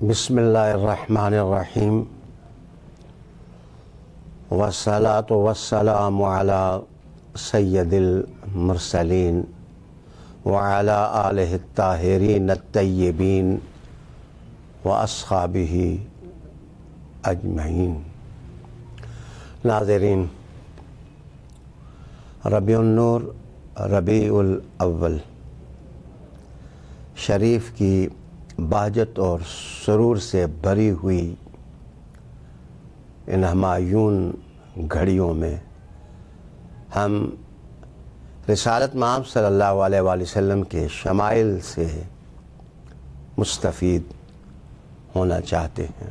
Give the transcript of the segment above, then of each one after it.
بسم اللہ الرحمن الرحیم والصلاة والسلام علی سید المرسلین وعلی آلہ الطاہرین الطیبین واصحابہ اجمعین۔ ناظرین، ربیع النور ربیع الاول شریف کی بہجت اور سرور سے بھری ہوئی ان ہمایون گھڑیوں میں ہم رسالت مآب صلی اللہ علیہ وآلہ وسلم کے شمائل سے مستفید ہونا چاہتے ہیں۔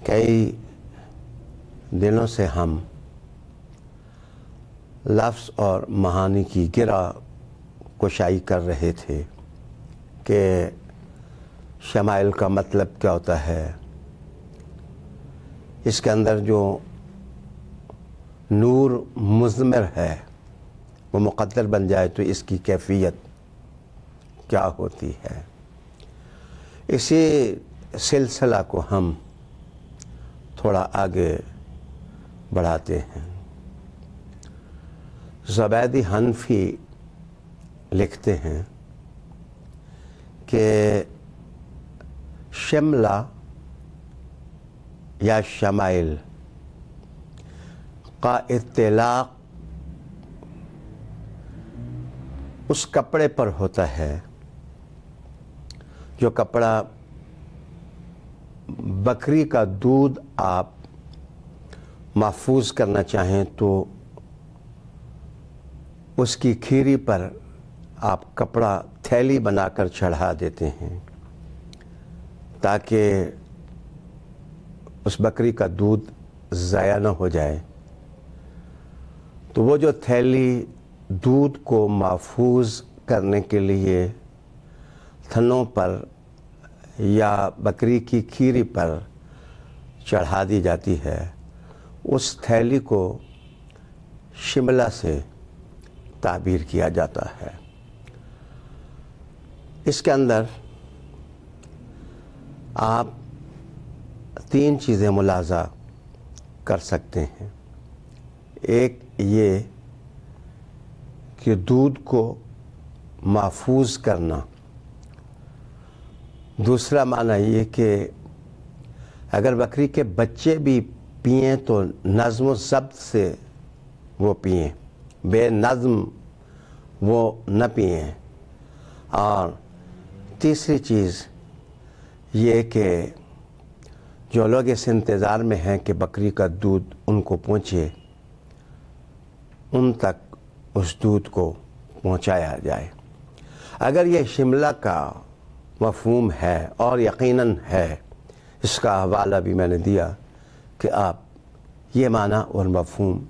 کئی دنوں سے ہم لفظ اور معانی کی گرہ کشائی کر رہے تھے کہ شمائل کا مطلب کیا ہوتا ہے، اس کے اندر جو نور مضمر ہے وہ مقدر بن جائے تو اس کی کیفیت کیا ہوتی ہے۔ اسی سلسلہ کو ہم تھوڑا آگے بڑھاتے ہیں۔ زبیدی حنفی لکھتے ہیں کہ شملہ یا شمائل کا اطلاق اس کپڑے پر ہوتا ہے جو کپڑا بکری کا دودھ آپ محفوظ کرنا چاہیں تو اس کی کھیری پر آپ کپڑا تھیلی بنا کر چڑھا دیتے ہیں تاکہ اس بکری کا دودھ ضائع نہ ہو جائے۔ تو وہ جو تھیلی دودھ کو محفوظ کرنے کے لیے تھنوں پر یا بکری کی کھیری پر چڑھا دی جاتی ہے، اس تھیلی کو شملہ سے تعبیر کیا جاتا ہے۔ اس کے اندر آپ تین چیزیں ملاحظہ کر سکتے ہیں۔ ایک یہ کہ دودھ کو محفوظ کرنا، دوسرا معنی یہ کہ اگر بکری کے بچے بھی پئیں تو نظم و ضبط سے وہ پئیں، بے نظم وہ نہ پئیں۔ اور تیسری چیز یہ کہ جو لوگ اس انتظار میں ہیں کہ بکری کا دودھ ان کو پہنچے، ان تک اس دودھ کو پہنچایا جائے۔ اگر یہ شملہ کا مفہوم ہے، اور یقیناً ہے، اس کا حوالہ بھی میں نے دیا کہ آپ یہ معنی اور مفہوم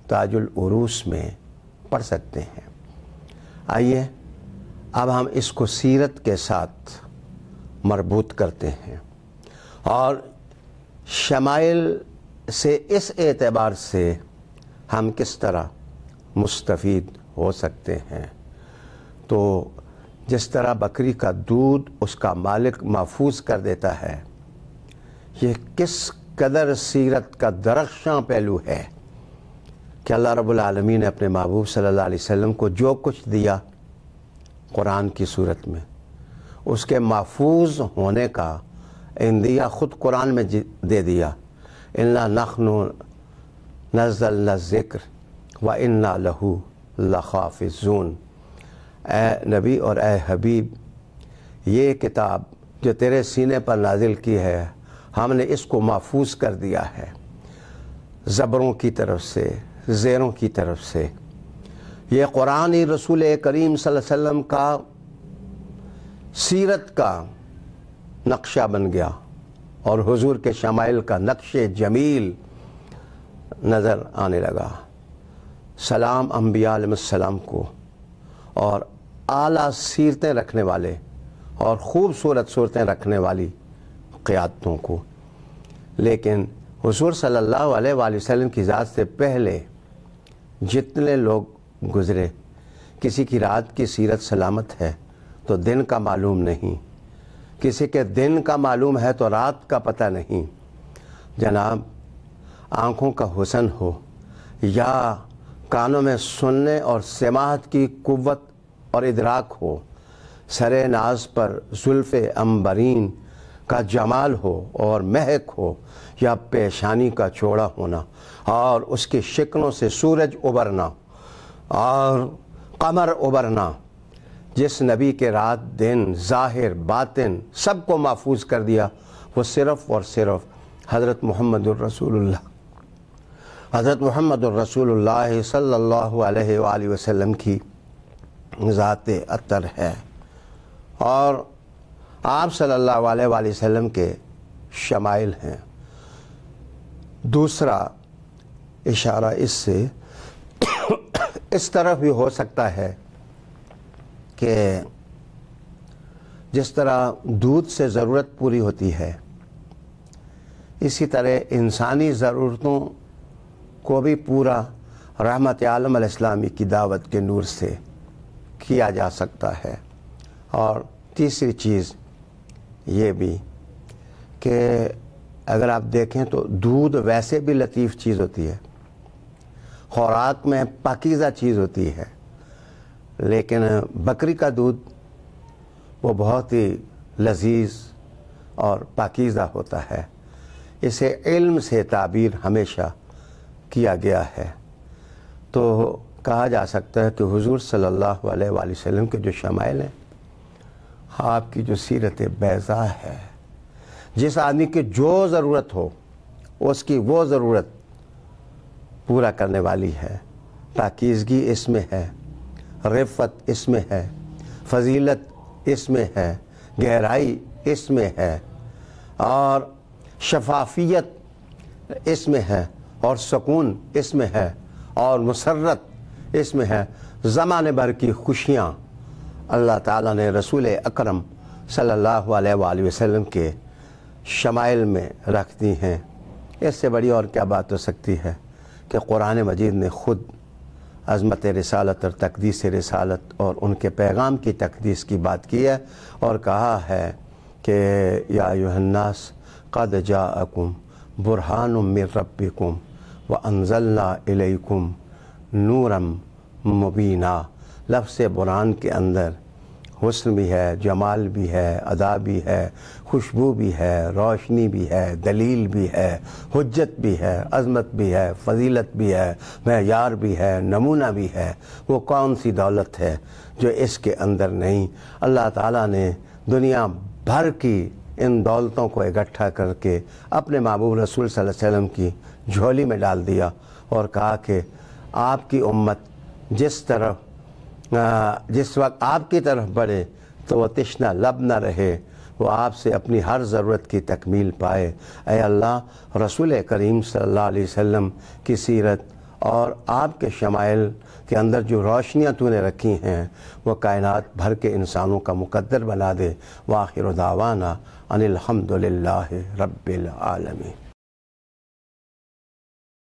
تاج العروس میں پڑھ سکتے ہیں۔ آئیے اب ہم اس کو سیرت کے ساتھ مربوط کرتے ہیں اور شمائل سے اس اعتبار سے ہم کس طرح مستفید ہو سکتے ہیں۔ تو جس طرح بکری کا دودھ اس کا مالک محفوظ کر دیتا ہے، یہ کس قدر سیرت کا درخشاں پہلو ہے کہ اللہ رب العالمین نے اپنے محبوب صلی اللہ علیہ وسلم کو جو کچھ دیا قرآن کی صورت میں، اس کے محفوظ ہونے کا عندیہ خود قرآن میں دے دیا۔ اِنَّا نَحْنُ نَزَّلْنَا الذِّكْرَ وَإِنَّا لَهُ لَحَافِظُونَ۔ اے نبی اور اے حبیب، یہ کتاب جو تیرے سینے پر نازل کی ہے، ہم نے اس کو محفوظ کر دیا ہے، زبروں کی طرف سے، زیروں کی طرف سے۔ یہ قرآن ہی رسول کریم صلی اللہ علیہ وسلم کا سیرت کا نقشہ بن گیا اور حضور کے شمائل کا نقش جمیل نظر آنے لگا۔ سلام انبیاء علیہ السلام کو اور اعلیٰ سیرتیں رکھنے والے اور خوبصورت صورتیں رکھنے والی قیادتوں کو۔ لیکن حضور صلی اللہ علیہ وآلہ وسلم کی ذات سے پہلے جتنے لوگ گزرے، کسی کی رات کی سیرت سلامت ہے تو دن کا معلوم نہیں، کسی کے دن کا معلوم ہے تو رات کا پتہ نہیں۔ جناب، آنکھوں کا حسن ہو یا کانوں میں سننے اور سماعت کی قوت اور ادراک ہو، سر ناز پر زلف عنبرین کا جمال ہو اور مہک ہو، یا پیشانی کا چوڑا ہونا اور اس کی شکلوں سے سورج ابھرنا اور قمر ابھرنا، جس نبی کے رات دن ظاہر باطن سب کو محفوظ کر دیا، وہ صرف اور صرف حضرت محمد الرسول اللہ صلی اللہ علیہ وآلہ وسلم کی ذات اطہر ہے، اور آپ صلی اللہ علیہ وآلہ وسلم کے شمائل ہیں۔ دوسرا اشارہ اس سے اس طرح بھی ہو سکتا ہے کہ جس طرح دودھ سے ضرورت پوری ہوتی ہے، اسی طرح انسانی ضرورتوں کو بھی پورا رحمت عالم علیہ السلامی کی دعوت کے نور سے کیا جا سکتا ہے۔ اور تیسری چیز یہ بھی کہ اگر آپ دیکھیں تو دودھ ویسے بھی لطیف چیز ہوتی ہے، خوراک میں پاکیزہ چیز ہوتی ہے، لیکن بکری کا دودھ وہ بہت ہی لذیذ اور پاکیزہ ہوتا ہے۔ اسے علم سے تعبیر ہمیشہ کیا گیا ہے۔ تو کہا جا سکتا ہے کہ حضور صلی اللہ علیہ وآلہ وسلم کے جو شمائل ہیں، آپ کی جو سیرت بیضاء ہے، جس آدمی کی جو ضرورت ہو اس کی وہ ضرورت پورا کرنے والی ہے۔ پاکیزگی اس میں ہے، رفت اس میں ہے، فضیلت اس میں ہے، گہرائی اس میں ہے، اور شفافیت اس میں ہے، اور سکون اس میں ہے، اور مسرت اس میں ہے۔ زمانے بھر کی خوشیاں اللہ تعالیٰ نے رسول اکرم صلی اللہ علیہ وآلہ وسلم کے شمائل میں رکھ دی ہیں۔ اس سے بڑی اور کیا بات ہو سکتی ہے کہ قرآن مجید نے خود عظمت رسالت اور تقدیس رسالت اور ان کے پیغام کی تقدیس کی بات کی ہے، اور کہا ہے کہ یا ایھا الناس قد جاءکم برہان من ربکم وانزلنا الیکم نورا مبینا۔ لفظ برہان کے اندر حسن بھی ہے، جمال بھی ہے، ادا بھی ہے، خوشبو بھی ہے، روشنی بھی ہے، دلیل بھی ہے، حجت بھی ہے، عظمت بھی ہے، فضیلت بھی ہے، معیار بھی ہے، نمونہ بھی ہے۔ وہ کون سی دولت ہے جو اس کے اندر نہیں؟ اللہ تعالیٰ نے دنیا بھر کی ان دولتوں کو اکٹھا کر کے اپنے محبوب رسول صلی اللہ علیہ وسلم کی جھولی میں ڈال دیا، اور کہا کہ آپ کی امت جس وقت آپ کی طرف بڑھے تو وہ تشنہ لب نہ رہے، وہ آپ سے اپنی ہر ضرورت کی تکمیل پائے۔ اے اللہ، رسول کریم صلی اللہ علیہ وسلم کی سیرت اور آپ کے شمائل کے اندر جو روشنیاں تو نے رکھی ہیں وہ کائنات بھر کے انسانوں کا مقدر بنا دے۔ وآخر دعوانا ان الحمد للہ رب العالمین۔